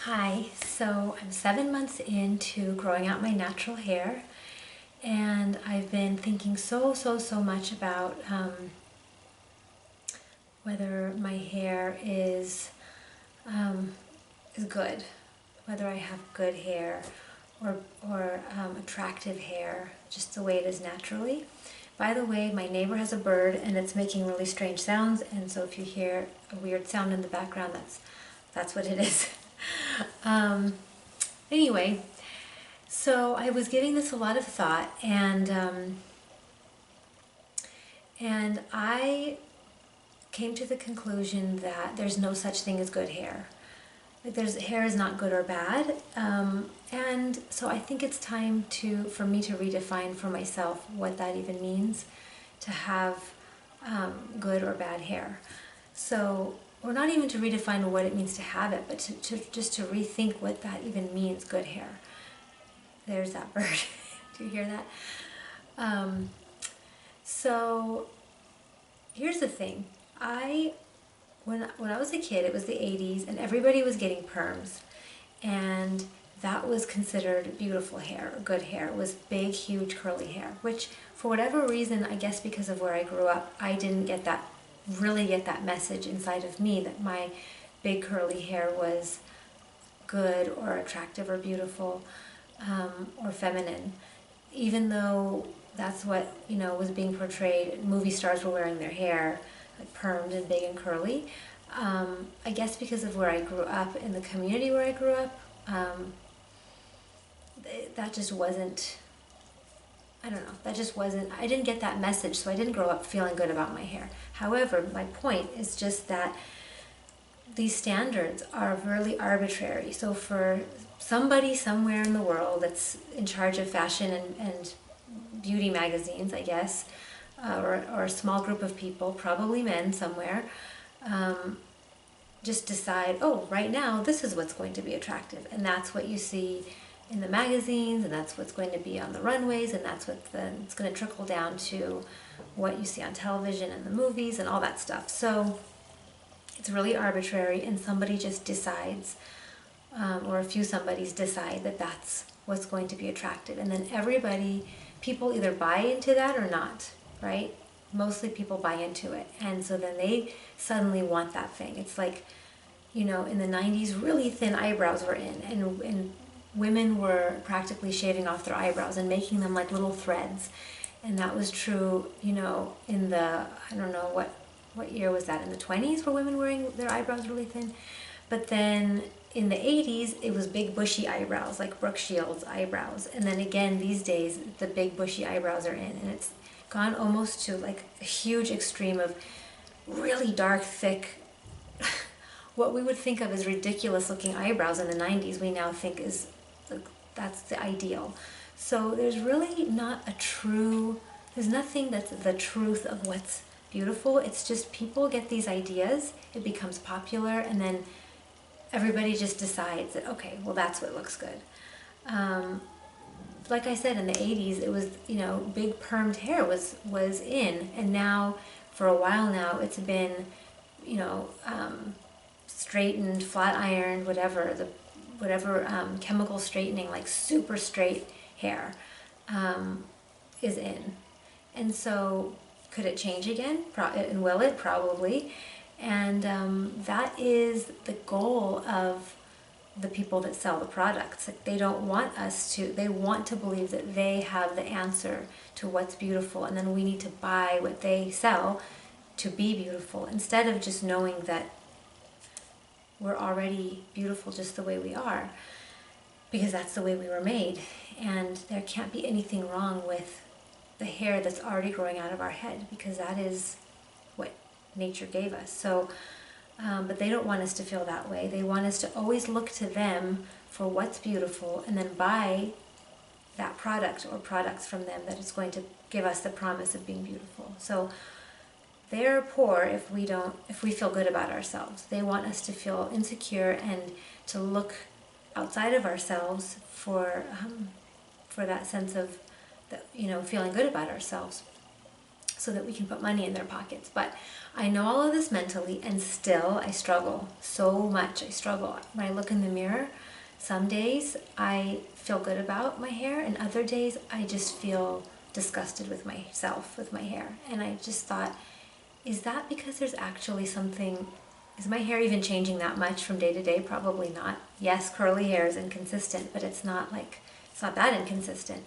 Hi, so I'm 7 months into growing out my natural hair, and I've been thinking so much about whether my hair is good, whether I have good hair or attractive hair, just the way it is naturally. By the way, my neighbor has a bird and it's making really strange sounds, and so if you hear a weird sound in the background, that's what it is. um, anyway, so I was giving this a lot of thought, and I came to the conclusion that there's no such thing as good hair. Like hair is not good or bad, and so I think it's time for me to redefine for myself what that even means to have good or bad hair. So, or not even to redefine what it means to have it, but just to rethink what that even means, good hair. There's that bird. Do you hear that? Um, so here's the thing. When I was a kid, it was the 80s, and everybody was getting perms, and that was considered beautiful hair, or good hair. It was big, huge, curly hair, which for whatever reason, I guess because of where I grew up, I didn't really get that message inside of me that my big curly hair was good or attractive or beautiful or feminine, even though that's what was being portrayed. Movie stars were wearing their hair like permed and big and curly. I guess because of where I grew up, in the community where I grew up, that just wasn't, I don't know, that just wasn't, I didn't get that message, so I didn't grow up feeling good about my hair. However, my point is just that these standards are really arbitrary. So for somebody somewhere in the world that's in charge of fashion and beauty magazines, I guess, or a small group of people, probably men somewhere, just decide, oh, right now this is what's going to be attractive, and that's what you see in the magazines, and that's what's going to be on the runways, and that's what it's going to trickle down to what you see on television and the movies and all that stuff. So it's really arbitrary, and somebody just decides, or a few somebodies decide that that's what's going to be attractive, and then people either buy into that or not, right? Mostly people buy into it, and so then they suddenly want that thing. It's like, in the 90s, really thin eyebrows were in, and women were practically shaving off their eyebrows and making them like little threads. And that was true, in the, I don't know, what year was that? In the 20s were women wearing their eyebrows really thin? But then in the 80s, it was big bushy eyebrows, like Brooke Shields eyebrows. And then again, these days, the big bushy eyebrows are in. And it's gone almost to like a huge extreme of really dark, thick, what we would think of as ridiculous looking eyebrows in the 90s, we now think is, like, that's the ideal. So there's really there's nothing that's the truth of what's beautiful. It's just people get these ideas, it becomes popular, and then everybody just decides that, okay, well, that's what looks good. Like I said, in the 80s, it was, big permed hair was in, and now, for a while now, it's been, straightened, flat ironed, whatever chemical straightening, like super straight hair, is in. And so, could it change again? And will it? Probably. And that is the goal of the people that sell the products. Like, they want to believe that they have the answer to what's beautiful, and then we need to buy what they sell to be beautiful, instead of just knowing that we're already beautiful just the way we are, because that's the way we were made, and there can't be anything wrong with the hair that's already growing out of our head, because that is what nature gave us. So, but they don't want us to feel that way. They want us to always look to them for what's beautiful, and then buy that product or products from them that is going to give us the promise of being beautiful. So they're poor if we feel good about ourselves. They want us to feel insecure and to look outside of ourselves for that sense of feeling good about ourselves. so that we can put money in their pockets. But I know all of this mentally, and still I struggle so much. I struggle. When I look in the mirror, some days I feel good about my hair, and other days I just feel disgusted with myself, with my hair. And I just thought, is that because there's actually something, is my hair even changing that much from day to day? Probably not. Yes, curly hair is inconsistent, but it's not that inconsistent.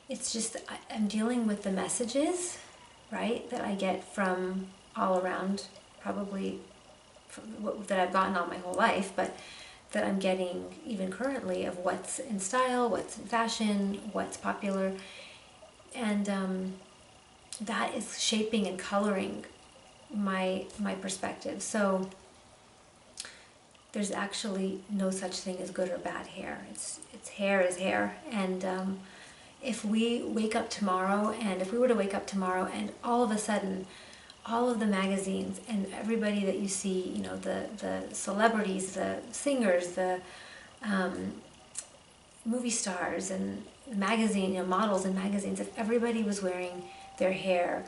It's just, I'm dealing with the messages, right, that I get from all around, probably that I've gotten all my whole life, but that I'm getting even currently of what's in style, what's in fashion, what's popular. And that is shaping and coloring my perspective. So there's actually no such thing as good or bad hair. It's hair is hair. And if we wake up tomorrow, and if we were to wake up tomorrow and all of a sudden all of the magazines and everybody that you see, you know, the celebrities, the singers, the movie stars and magazine, you know, models in magazines, if everybody was wearing their hair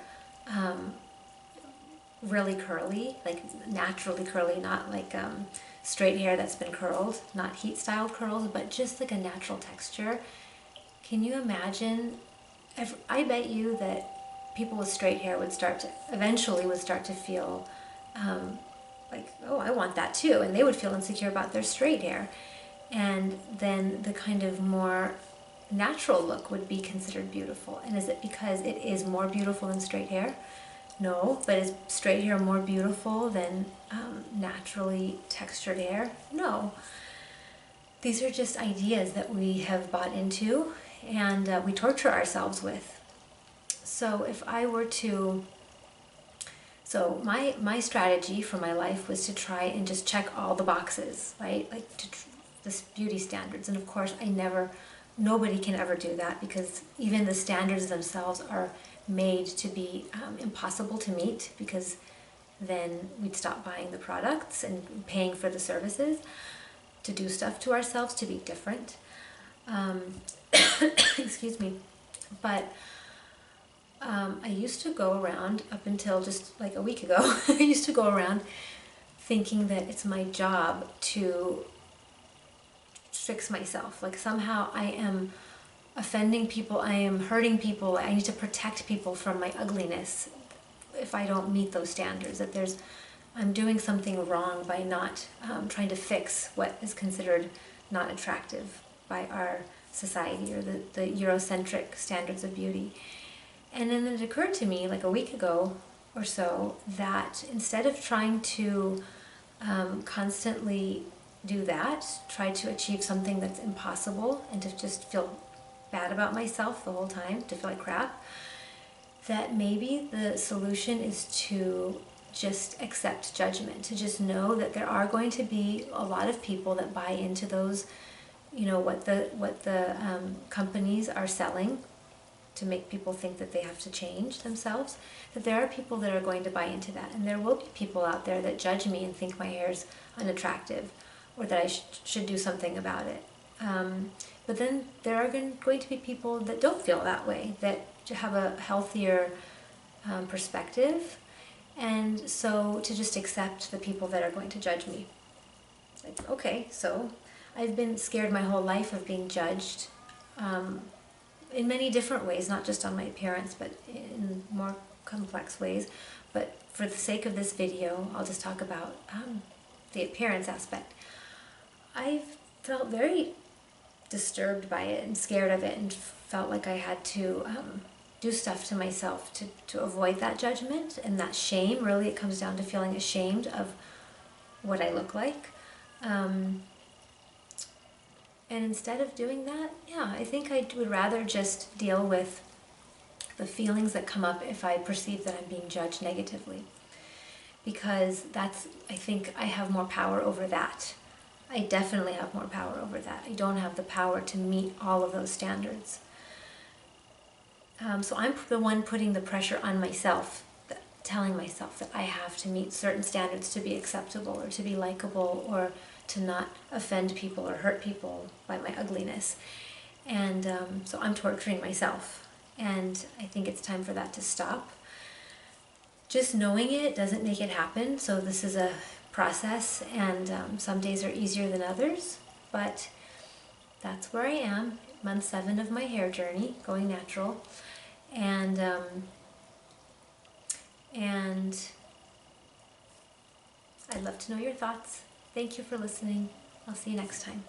really curly, like naturally curly, not like straight hair that's been curled, not heat styled curls, but just like a natural texture. Can you imagine? I bet you that people with straight hair would eventually start to feel like, oh, I want that too, and they would feel insecure about their straight hair. And then the kind of more natural look would be considered beautiful. And is it because it is more beautiful than straight hair? No. But is straight hair more beautiful than naturally textured hair? No. These are just ideas that we have bought into and we torture ourselves with. So if I were to, so my strategy for my life was to try and just check all the boxes, right? Like this beauty standards. And of course nobody can ever do that, because even the standards themselves are made to be impossible to meet, because then we'd stop buying the products and paying for the services to do stuff to ourselves to be different. Excuse me. But I used to go around, up until just like a week ago, I used to go around thinking that it's my job to fix myself. Like somehow I am offending people, I am hurting people, I need to protect people from my ugliness if I don't meet those standards, that I'm doing something wrong by not trying to fix what is considered not attractive by our society, or the Eurocentric standards of beauty. And then it occurred to me like a week ago or so that instead of trying to constantly do that, try to achieve something that's impossible and to just feel bad about myself the whole time, to feel like crap, that maybe the solution is to just accept judgment, to just know that there are going to be a lot of people that buy into those, you know, what the companies are selling to make people think that they have to change themselves, that there are people that are going to buy into that, and there will be people out there that judge me and think my hair's unattractive, or that I should do something about it. But then there are going to be people that don't feel that way, that have a healthier perspective, and so to just accept the people that are going to judge me. It's like, okay, so I've been scared my whole life of being judged in many different ways, not just on my appearance, but in more complex ways. But for the sake of this video, I'll just talk about the appearance aspect. I felt very disturbed by it and scared of it, and felt like I had to do stuff to myself to avoid that judgment and that shame. Really, it comes down to feeling ashamed of what I look like. And instead of doing that, yeah, I think I would rather just deal with the feelings that come up if I perceive that I'm being judged negatively. Because I think I have more power over that. I definitely have more power over that. I don't have the power to meet all of those standards. So I'm the one putting the pressure on myself, telling myself that I have to meet certain standards to be acceptable, or to be likable, or to not offend people or hurt people by my ugliness. And so I'm torturing myself. And I think it's time for that to stop. just knowing it doesn't make it happen. So this is a process, and some days are easier than others, but that's where I am, month 7 of my hair journey, going natural. And I'd love to know your thoughts. Thank you for listening. I'll see you next time.